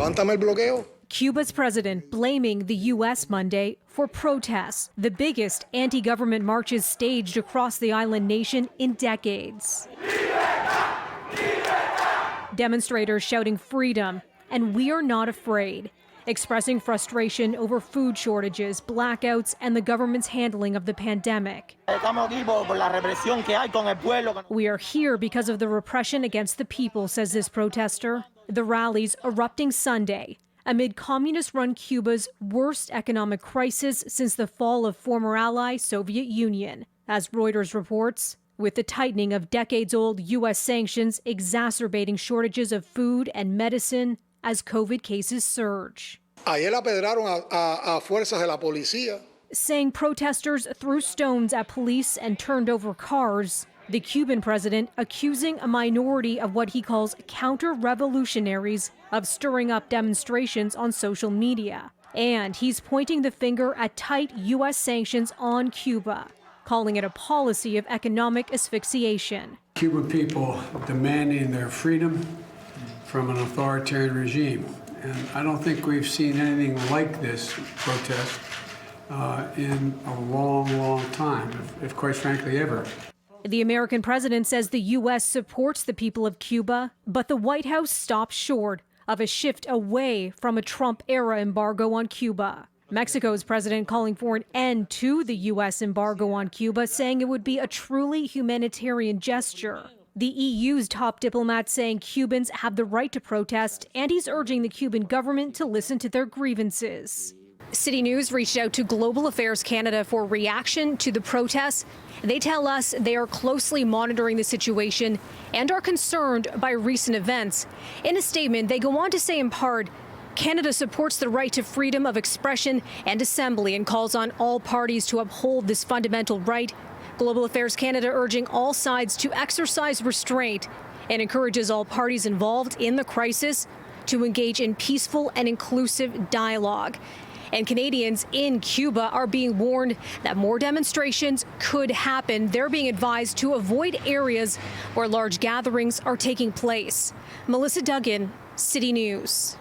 Levántame el bloqueo. Cuba's president blaming the U.S. Monday for protests, the biggest anti-government marches staged across the island nation in decades. Demonstrators shouting freedom and "We are not afraid," expressing frustration over food shortages, blackouts, and the government's handling of the pandemic. We are here because of the repression against the people, says this protester. The rallies erupting Sunday amid communist-run Cuba's worst economic crisis since the fall of former ally Soviet Union, as Reuters reports, with the tightening of decades-old U.S. sanctions exacerbating shortages of food and medicine as COVID cases surge. Ayer apedraron a fuerzas de la policía. Saying protesters threw stones at police and turned over cars. The Cuban president accusing a minority of what he calls counter-revolutionaries of stirring up demonstrations on social media. And he's pointing the finger at tight U.S. sanctions on Cuba, calling it a policy of economic asphyxiation. Cuban people demanding their freedom from an authoritarian regime. And I don't think we've seen anything like this protest in a long, long time, if quite frankly ever. The American president says the U.S. supports the people of Cuba, but the White House stops short of a shift away from a Trump-era embargo on Cuba. Mexico's president calling for an end to the U.S. embargo on Cuba, saying it would be a truly humanitarian gesture. The EU's top diplomat saying Cubans have the right to protest, and he's urging the Cuban government to listen to their grievances. CityNews reached out to Global Affairs Canada for reaction to the protests. They tell us they are closely monitoring the situation and are concerned by recent events. In a statement, they go on to say in part, Canada supports the right to freedom of expression and assembly and calls on all parties to uphold this fundamental right. Global Affairs Canada urging all sides to exercise restraint and encourages all parties involved in the crisis to engage in peaceful and inclusive dialogue. And Canadians in Cuba are being warned that more demonstrations could happen. They're being advised to avoid areas where large gatherings are taking place. Melissa Duggan, City News.